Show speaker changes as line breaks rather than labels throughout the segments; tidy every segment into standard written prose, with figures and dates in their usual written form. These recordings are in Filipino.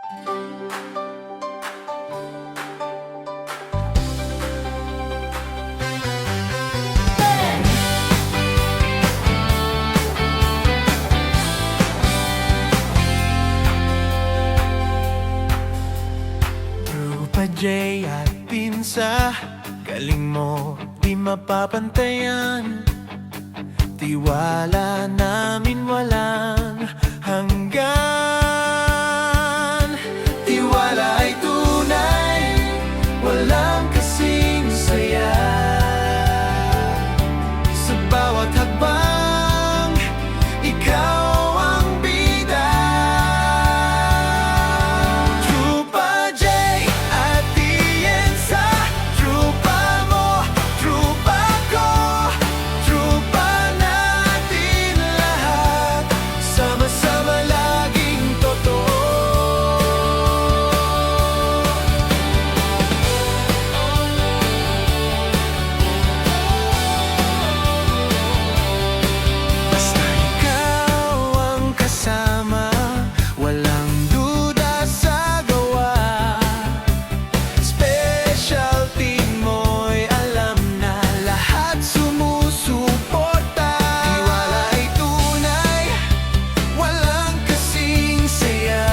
Trupa J at Pinsa, galing mo di mapapantayan. Tiwala namin walang hanggan. Tiwala ay tunay, walang kasing saya. Sa bawat hakbang, ikaw ang bida. Trupa J at Tienza, trupa mo, trupa ko, trupa natin lahat, sama-sama laging totoo. Basta ikaw ang kasama, walang duda sa gawa. Specialty mo'y alam na lahat sumusuporta. Tiwala ay tunay, walang kasing saya.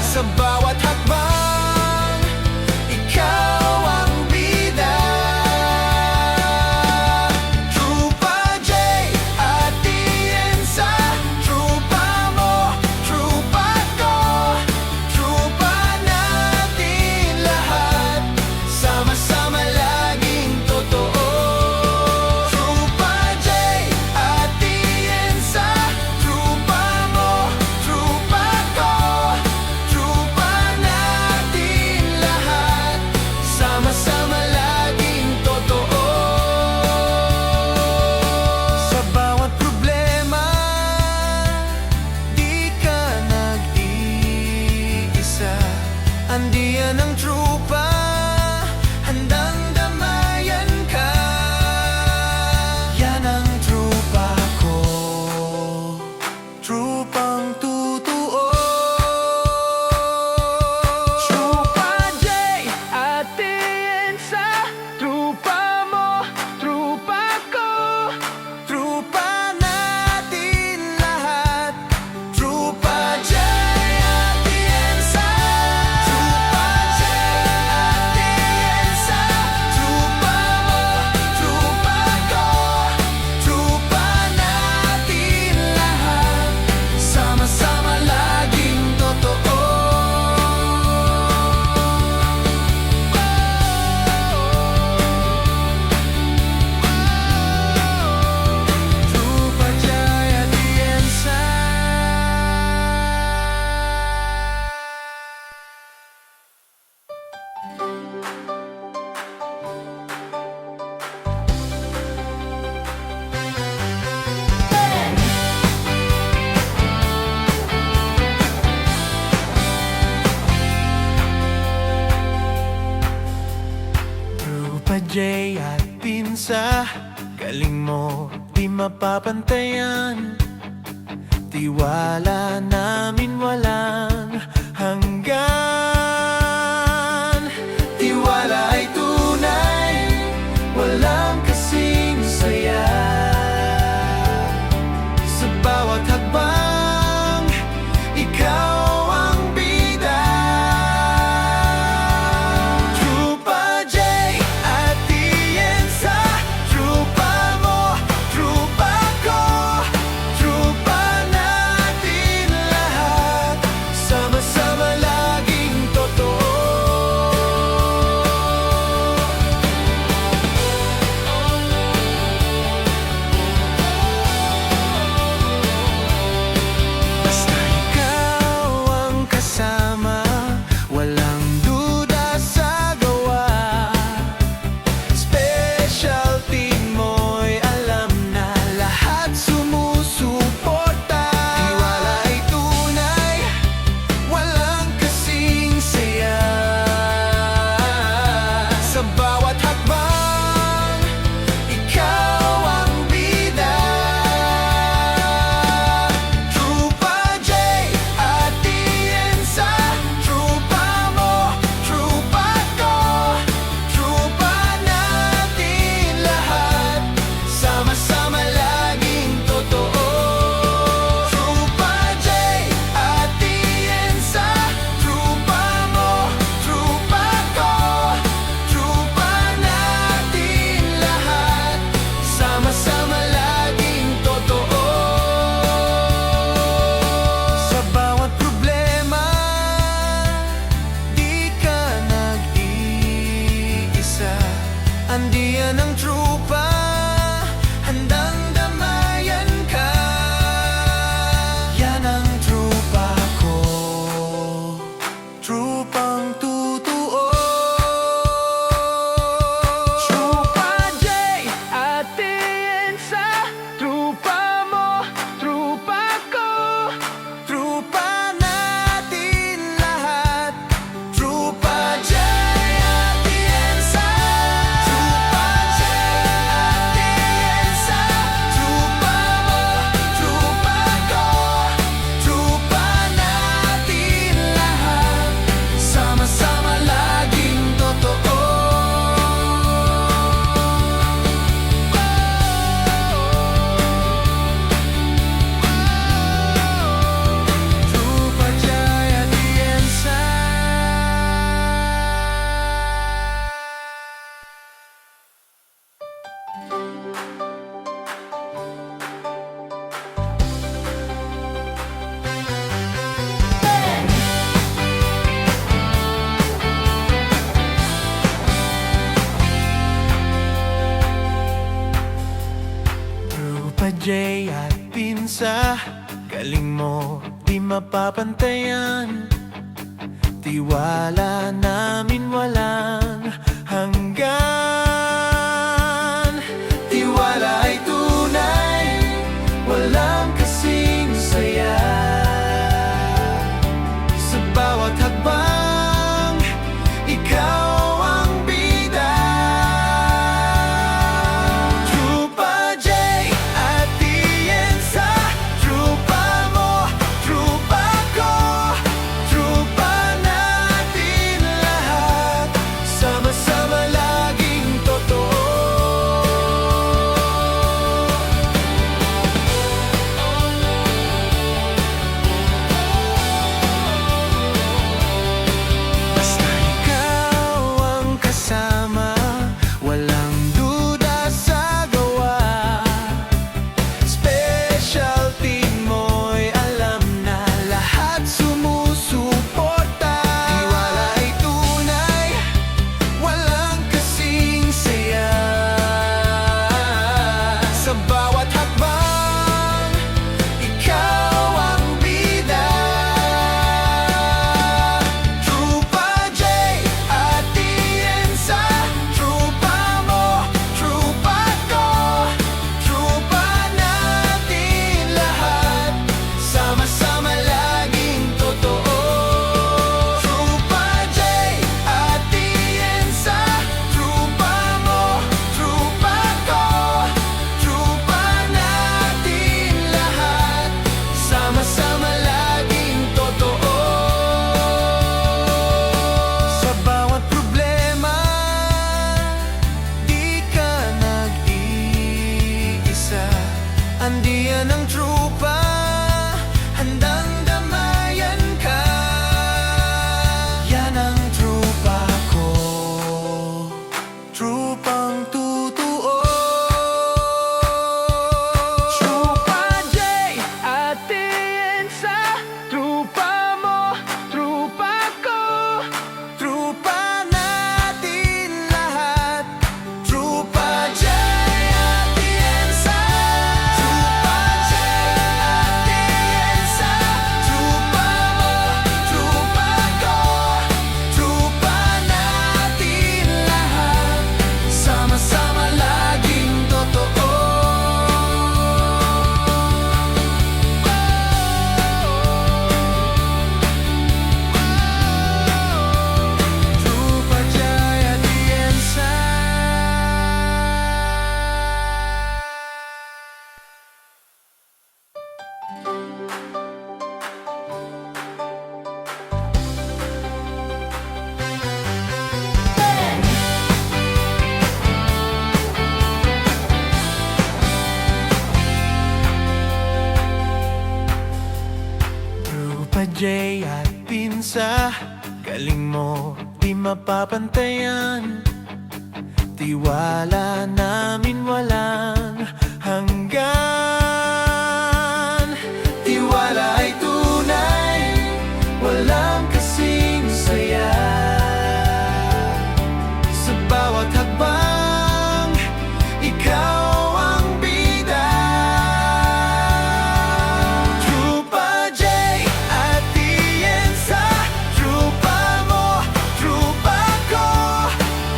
Sa bawat hakbang, ikaw ang bida. Trupa J at Tienza, trupa mo, trupa ko, trupa natin lahat, sama-sama laging totoo. Trupa J at Tienza, trupa mo, trupa ko, trupa natin lahat, sama-sama laging totoo. Sa bawat problema, di ka nag-iisa. Andiyan ang trupa, handang damayan ka. Yan ang trupa ko, trupang totoo. Trupa J at Tienza, trupa mo, trupa ko, trupa natin lahat. Trupa J at Tienza, trupa J at Tienza, trupa mo, trupa ko, trupa natin lahat, sama-sama laging totoo. Trupa J at Tienza. Trupa J at Pinsa, galing mo di mapapantayan. Tiwala namin walang hanggan. Tiwala ay tunay, walang kasing saya. Sa bawat hakbang, ikaw ang bida. Trupa J at Tienza, trupa mo, trupa ko, trupa natin lahat, galing mo di mapapantayan. Tiwala namin walang hanggan. Tiwala ay tunay, walang kasing saya. Sa bawat hakbang, ikaw ang bida. Trupa J at Tienza, trupa mo, trupa ko, trupa natin lahat, sama-sama laging totoo. Basta ikaw ang kasama, walang duda sa gawa. Specialty mo'y alam na lahat sumusuporta. Tiwala ay tunay, walang kasing saya. Sa bawat hakbang, ikaw ang bida. Trupa J at Tienza, trupa mo, trupa ko, trupa natin lahat, sama-sama laging totoo. Trupa J at Tienza, trupa mo, trupa ko, trupa natin lahat, sama-sama laging totoo. Sa bawat problema, di ka nag-iisa. Andiyan ang trupa, handang damayan ka. Yan ang trupa ko, trupang totoo. Trupa J at Tienza, trupa mo, trupa ko, trupa natin lahat. Trupa J at Tienza, trupa J at Tienza, trupa mo, trupa ko, trupa natin lahat, sama-sama laging totoo. Trupa J at Tienza. Trupa J at Tienza, galing mo di mapapantayan. Tiwala namin walang hanggan. Tiwala ay tunay, walang kasing saya. Sa bawat hakbang, ikaw ang bida. Trupa J at Tienza, trupa mo, trupa ko,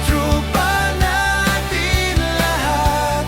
trupa natin lahat,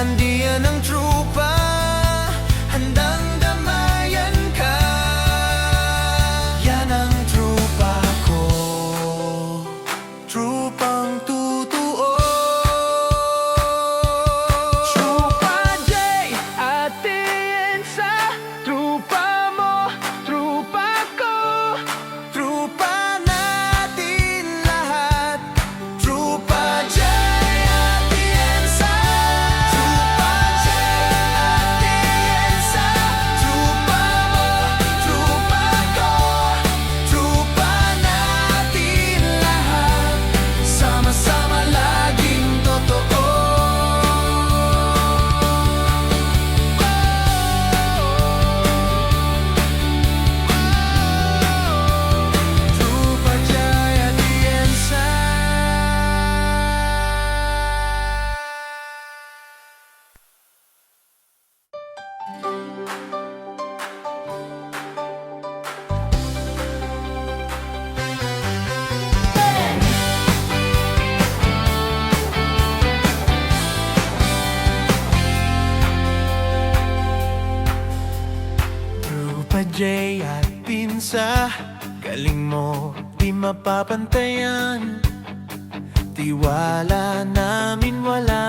Andiyan ang trupa, handang damayan ka. Yan ang trupa ko, trupang totoo. Trupa J at Tiensa, trupa mo, trupa ko, trupa natin lahat. Trupa J at Tiensa, trupa J at Tiensa, trupa mo, trupa ko, trupa natin lahat. Sama-sama laging totoo. Trupa J at Tiensa. Trupa J at Pinsa, galing mo di mapapantayan. Tiwala namin wala